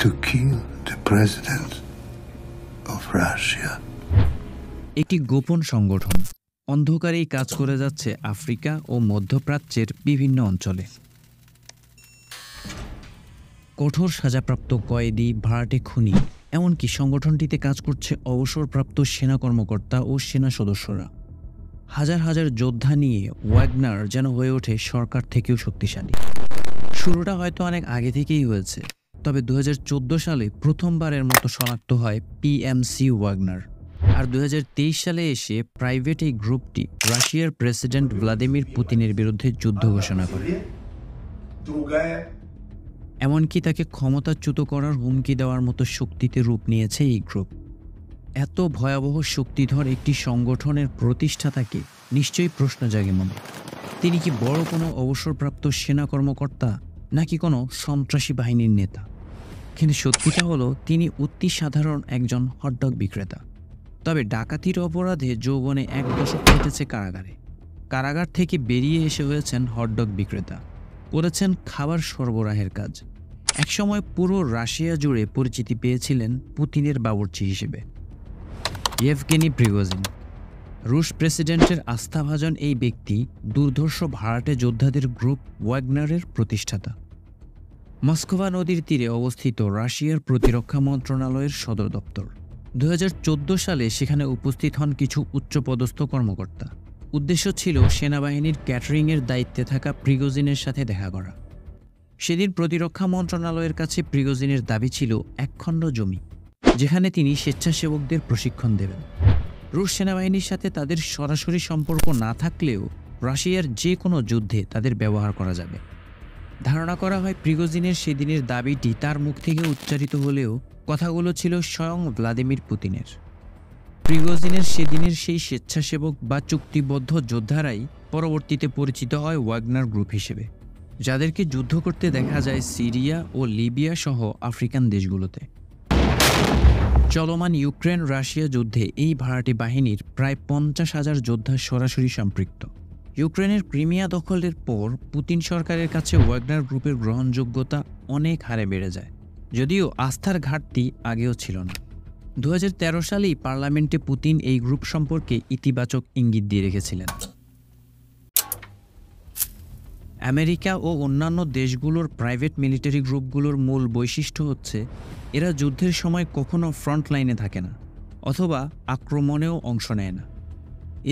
to kill the president of Russia. একটি গোপন সংগঠন অন্ধকারেই কাজ করে যাচ্ছে আফ্রিকা ও মধ্যপ্রাচ্যের বিভিন্ন অঞ্চলে। কঠোর সাজাপ্রাপ্ত কয়েদি, ভাড়াটে খুনি, এমনকি সংগঠনটিতে কাজ করছে অবসরপ্রাপ্ত সেনা কর্মকর্তা ও সেনা সদস্যরা। হাজার হাজার যোদ্ধা নিয়ে ওয়াগনার যেন হয়ে ওঠে সরকার থেকেও শক্তিশালী। শুরুটা হয়তো অনেক আগে থেকেই হয়েছে, তবে 2014 সালে প্রথমবারের মতো শনাক্ত হয় পিএমসি ওয়াগনার। আর 2023 সালে এসে প্রাইভেট এই গ্রুপটি রাশিয়ার প্রেসিডেন্ট ভ্লাদিমির পুতিনের বিরুদ্ধে যুদ্ধ ঘোষণা করে, এমনকি তাকে ক্ষমতাচ্যুত করার হুমকি দেওয়ার মতো শক্তিতে রূপ নিয়েছে এই গ্রুপ। এত ভয়াবহ শক্তিধর একটি সংগঠনের প্রতিষ্ঠাতাকে নিশ্চয়ই প্রশ্ন জাগে মনে, তিনি কি বড় কোনো অবসরপ্রাপ্ত সেনা কর্মকর্তা নাকি কোনো সন্ত্রাসী বাহিনীর নেতা? কিন্তু সত্যিটা হলো তিনি অতি সাধারণ একজন হটডগ বিক্রেতা। তবে ডাকাতির অপরাধে যৌবনে 1 দশক কেটেছে কারাগারে। কারাগার থেকে বেরিয়ে এসে হয়েছেন হটডগ বিক্রেতা, করেছেন খাবার সরবরাহের কাজ। একসময় পুরো রাশিয়া জুড়ে পরিচিতি পেয়েছিলেন পুতিনের বাবুর্চি হিসেবে। ইয়েভগেনি প্রিগোজিন, রুশ প্রেসিডেন্টের আস্থাভাজন এই ব্যক্তি দুর্ধর্ষ ভাড়াটে যোদ্ধাদের গ্রুপ ওয়াগনারের প্রতিষ্ঠাতা। মস্কোভা নদীর তীরে অবস্থিত রাশিয়ার প্রতিরক্ষা মন্ত্রণালয়ের সদর দপ্তর। 2014 সালে সেখানে উপস্থিত হন কিছু উচ্চপদস্থ কর্মকর্তা। উদ্দেশ্য ছিল সেনাবাহিনীর ক্যাটারিংয়ের দায়িত্বে থাকা প্রিগোজিনের সাথে দেখা করা। সেদিন প্রতিরক্ষা মন্ত্রণালয়ের কাছে প্রিগোজিনের দাবি ছিল 1 খণ্ড জমি, যেখানে তিনি স্বেচ্ছাসেবকদের প্রশিক্ষণ দেবেন। রুশ সেনাবাহিনীর সাথে তাদের সরাসরি সম্পর্ক না থাকলেও রাশিয়ার যে কোনো যুদ্ধে তাদের ব্যবহার করা যাবে। ধারণা করা হয় প্রিগোজিনের সেদিনের দাবিটি তার মুখ থেকে উচ্চারিত হলেও কথাগুলো ছিল স্বয়ং ভ্লাদিমির পুতিনের। প্রিগোজিনের সেদিনের সেই স্বেচ্ছাসেবক বা চুক্তিবদ্ধ যোদ্ধারাই পরবর্তীতে পরিচিত হয় ওয়াগনার গ্রুপ হিসেবে, যাদেরকে যুদ্ধ করতে দেখা যায় সিরিয়া ও লিবিয়া সহ আফ্রিকান দেশগুলোতে। চলমান ইউক্রেন রাশিয়া যুদ্ধে এই ভাড়াটে বাহিনীর প্রায় 50,000 যোদ্ধা সরাসরি সম্পৃক্ত। ইউক্রেনের ক্রিমিয়া দখলের পর পুতিন সরকারের কাছে ওয়াগনার গ্রুপের গ্রহণযোগ্যতা অনেক হারে বেড়ে যায়, যদিও আস্থার ঘাটতি আগেও ছিল না। 2013 সালেই পার্লামেন্টে পুতিন এই গ্রুপ সম্পর্কে ইতিবাচক ইঙ্গিত দিয়ে রেখেছিলেন। আমেরিকা ও অন্যান্য দেশগুলোর প্রাইভেট মিলিটারি গ্রুপগুলোর মূল বৈশিষ্ট্য হচ্ছে এরা যুদ্ধের সময় কখনো ফ্রন্ট লাইনে থাকে না অথবা আক্রমণেও অংশ নেয় না।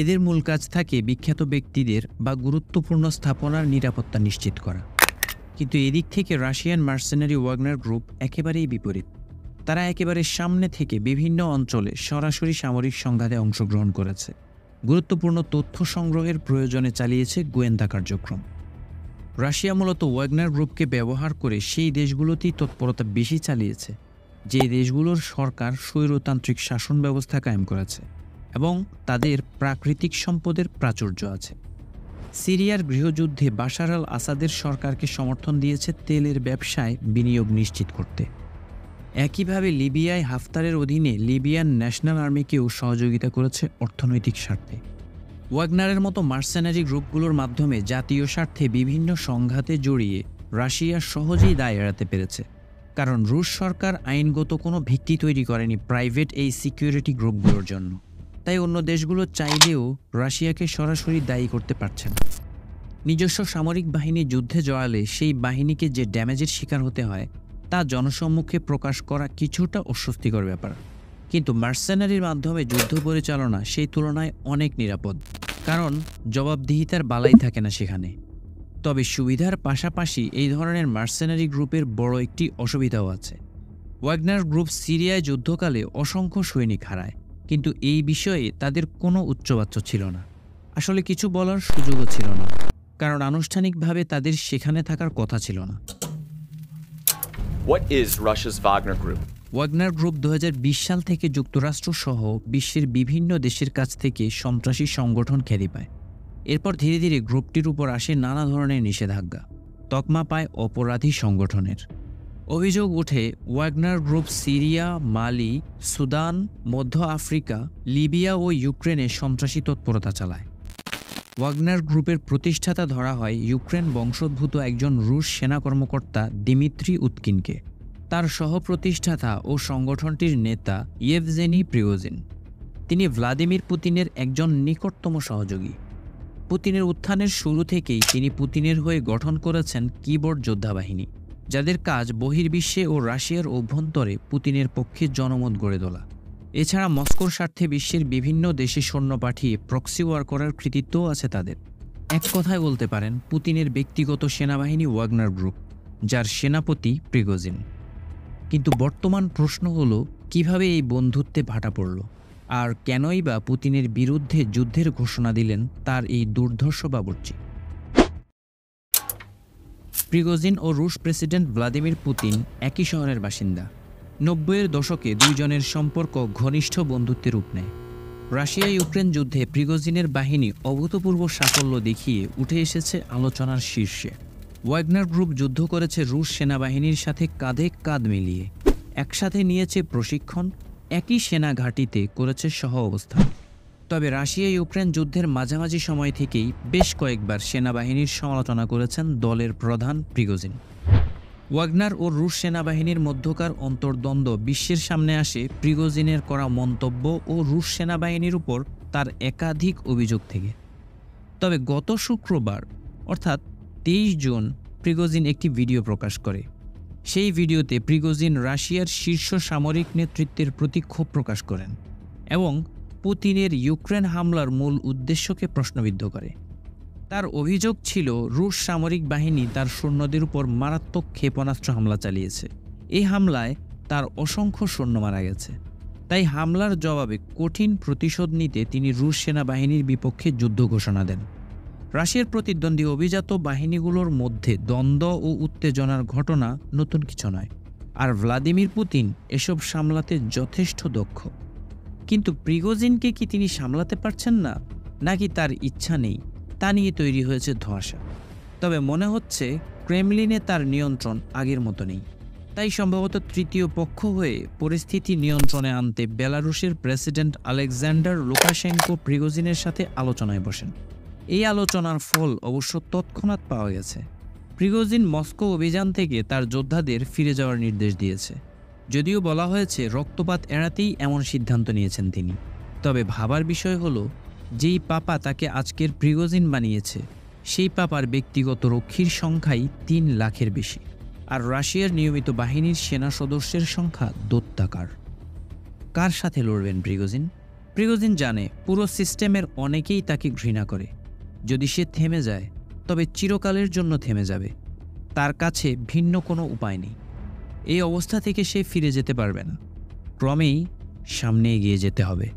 এদের মূল কাজ থাকে বিখ্যাত ব্যক্তিদের বা গুরুত্বপূর্ণ স্থাপনার নিরাপত্তা নিশ্চিত করা। কিন্তু এদিক থেকে রাশিয়ান মার্সেনারি ওয়াগনার গ্রুপ একেবারেই বিপরীত। তারা একেবারে সামনে থেকে বিভিন্ন অঞ্চলে সরাসরি সামরিক সংঘাতে অংশগ্রহণ করেছে, গুরুত্বপূর্ণ তথ্য সংগ্রহের প্রয়োজনে চালিয়েছে গোয়েন্দা কার্যক্রম। রাশিয়া মূলত ওয়াগনার গ্রুপকে ব্যবহার করে সেই দেশগুলোতেই তৎপরতা বেশি চালিয়েছে যে দেশগুলোর সরকার স্বৈরতান্ত্রিক শাসন ব্যবস্থা কায়েম করেছে এবং তাদের প্রাকৃতিক সম্পদের প্রাচুর্য আছে। সিরিয়ার গৃহযুদ্ধে বাশার আল আসাদের সরকারকে সমর্থন দিয়েছে তেলের ব্যবসায় বিনিয়োগ নিশ্চিত করতে। একইভাবে লিবিয়ায় হাফতারের অধীনে লিবিয়ান ন্যাশনাল আর্মিকেও সহযোগিতা করেছে অর্থনৈতিক স্বার্থে। ওয়াগনারের মতো মার্সেনারি গ্রুপগুলোর মাধ্যমে জাতীয় স্বার্থে বিভিন্ন সংঘাতে জড়িয়ে রাশিয়া সহজেই দায় এড়াতে পেরেছে, কারণ রুশ সরকার আইনগত কোনো ভিত্তি তৈরি করেনি প্রাইভেট এই সিকিউরিটি গ্রুপগুলোর জন্য। তাই অন্য দেশগুলো চাইলেও রাশিয়াকে সরাসরি দায়ী করতে পারছে না। নিজস্ব সামরিক বাহিনী যুদ্ধে জড়ালে সেই বাহিনীকে যে ড্যামেজের শিকার হতে হয় তা জনসম্মুখে প্রকাশ করা কিছুটা অস্বস্তিকর ব্যাপার। কিন্তু মার্সেনারির মাধ্যমে যুদ্ধ পরিচালনা সেই তুলনায় অনেক নিরাপদ, কারণ জবাবদিহিতার বালাই থাকে না সেখানে। তবে সুবিধার পাশাপাশি এই ধরনের মার্সেনারি গ্রুপের বড় একটি অসুবিধাও আছে। ওয়াগনার গ্রুপ সিরিয়ায় যুদ্ধকালে অসংখ্য সৈনিক হারায়, কিন্তু এই বিষয়ে তাদের কোনো উচ্চবাচ্য ছিল না। আসলে কিছু বলার সুযোগও ছিল না, কারণ আনুষ্ঠানিকভাবে তাদের সেখানে থাকার কথা ছিল না। What is Russia's Wagner Group? Wagner group 2020 সাল থেকে যুক্তরাষ্ট্র সহ বিশ্বের বিভিন্ন দেশের কাছ থেকে সন্ত্রাসী সংগঠন খ্যাতি পায়। এরপর ধীরে ধীরে গ্রুপটির উপর আসে নানা ধরনের নিষেধাজ্ঞা, তকমা পায় অপরাধী সংগঠনের। অভিযোগ ওঠে ওয়াগনার গ্রুপ সিরিয়া, মালি, সুদান, মধ্য আফ্রিকা, লিবিয়া ও ইউক্রেনে সন্ত্রাসী তৎপরতা চালায়। ওয়াগনার গ্রুপের প্রতিষ্ঠাতা ধরা হয় ইউক্রেন বংশোদ্ভূত একজন রুশ সেনা কর্মকর্তা দিমিত্রি উৎকিনকে। তার সহপ্রতিষ্ঠাতা ও সংগঠনটির নেতা ইয়েভজেনি প্রিগোজিন। তিনি ভ্লাদিমির পুতিনের একজন নিকটতম সহযোগী। পুতিনের উত্থানের শুরু থেকেই তিনি পুতিনের হয়ে গঠন করেছেন কিবোর্ড যোদ্ধা বাহিনী, যাদের কাজ বহির্বিশ্বে ও রাশিয়ার অভ্যন্তরে পুতিনের পক্ষে জনমত গড়ে তোলা। এছাড়া মস্কোর স্বার্থে বিশ্বের বিভিন্ন দেশে সৈন্য পাঠিয়ে প্রক্সি ওয়ার করার কৃতিত্বও আছে তাদের। এক কথায় বলতে পারেন পুতিনের ব্যক্তিগত সেনাবাহিনী ওয়াগনার গ্রুপ, যার সেনাপতি প্রিগোজিন। কিন্তু বর্তমান প্রশ্ন হলো, কিভাবে এই বন্ধুত্বে ভাটা পড়ল, আর কেনই বা পুতিনের বিরুদ্ধে যুদ্ধের ঘোষণা দিলেন তার এই দুর্ধর্ষ বাবুর্চি? প্রিগোজিন ও রুশ প্রেসিডেন্ট ভ্লাদিমির পুতিন একই শহরের বাসিন্দা। 90-এর দশকে দুইজনের সম্পর্ক ঘনিষ্ঠ বন্ধুত্বের রূপ নেয়। রাশিয়া ইউক্রেন যুদ্ধে প্রিগোজিনের বাহিনী অভূতপূর্ব সাফল্য দেখিয়ে উঠে এসেছে আলোচনার শীর্ষে। ওয়াগনার গ্রুপ যুদ্ধ করেছে রুশ সেনাবাহিনীর সাথে কাঁধে কাঁধ মিলিয়ে, একসাথে নিয়েছে প্রশিক্ষণ, একই সেনা ঘাঁটিতে করেছে সহ অবস্থান। তবে রাশিয়া ইউক্রেন যুদ্ধের মাঝামাঝি সময় থেকেই বেশ কয়েকবার সেনাবাহিনীর সমালোচনা করেছেন দলের প্রধান প্রিগোজিন। ওয়াগনার ও রুশ সেনাবাহিনীর মধ্যকার অন্তর্দ্বন্দ্ব বিশ্বের সামনে আসে প্রিগোজিনের করা মন্তব্য ও রুশ সেনাবাহিনীর উপর তার একাধিক অভিযোগ থেকে। তবে গত শুক্রবার অর্থাৎ 23 জুন প্রিগোজিন একটি ভিডিও প্রকাশ করে। সেই ভিডিওতে প্রিগোজিন রাশিয়ার শীর্ষ সামরিক নেতৃত্বের প্রতি ক্ষোভ প্রকাশ করেন এবং পুতিনের ইউক্রেন হামলার মূল উদ্দেশ্যকে প্রশ্নবিদ্ধ করে। তার অভিযোগ ছিল রুশ সামরিক বাহিনী তার সৈন্যদের উপর মারাত্মক ক্ষেপণাস্ত্র হামলা চালিয়েছে। এই হামলায় তার অসংখ্য সৈন্য মারা গেছে। তাই হামলার জবাবে কঠিন প্রতিশোধ নিতে তিনি রুশ সেনাবাহিনীর বিপক্ষে যুদ্ধ ঘোষণা দেন। রাশিয়ার প্রতিদ্বন্দ্বী অভিজাত বাহিনীগুলোর মধ্যে দ্বন্দ্ব ও উত্তেজনার ঘটনা নতুন কিছু নয়, আর ভ্লাদিমির পুতিন এসব সামলাতে যথেষ্ট দক্ষ। কিন্তু প্রিগোজিনকে কি তিনি সামলাতে পারছেন না, নাকি তার ইচ্ছা নেই, তা নিয়ে তৈরি হয়েছে ধোঁয়াশা। তবে মনে হচ্ছে ক্রেমলিনে তার নিয়ন্ত্রণ আগের মতো নেই। তাই সম্ভবত তৃতীয় পক্ষ হয়ে পরিস্থিতি নিয়ন্ত্রণে আনতে বেলারুশের প্রেসিডেন্ট আলেকজান্ডার লুকাশেঙ্কো প্রিগোজিনের সাথে আলোচনায় বসেন। এই আলোচনার ফল অবশ্য তৎক্ষণাৎ পাওয়া গেছে। প্রিগোজিন মস্কো অভিযান থেকে তার যোদ্ধাদের ফিরে যাওয়ার নির্দেশ দিয়েছে। যদিও বলা হয়েছে রক্তপাত এড়াতেই এমন সিদ্ধান্ত নিয়েছেন তিনি। তবে ভাবার বিষয় হলো, যেই পাপা তাকে আজকের প্রিগোজিন বানিয়েছে, সেই পাপার ব্যক্তিগত রক্ষীর সংখ্যাই 3 লাখের বেশি, আর রাশিয়ার নিয়মিত বাহিনীর সেনা সদস্যের সংখ্যা দৈত্যাকার। কার সাথে লড়বেন প্রিগোজিন? প্রিগোজিন জানে পুরো সিস্টেমের অনেকেই তাকে ঘৃণা করে। যদি সে থেমে যায়, তবে চিরকালের জন্য থেমে যাবে। তার কাছে ভিন্ন কোনো উপায় নেই। এই অবস্থা থেকে সে ফিরে যেতে পারবে না। ক্রমেই সামনে এগিয়ে যেতে হবে।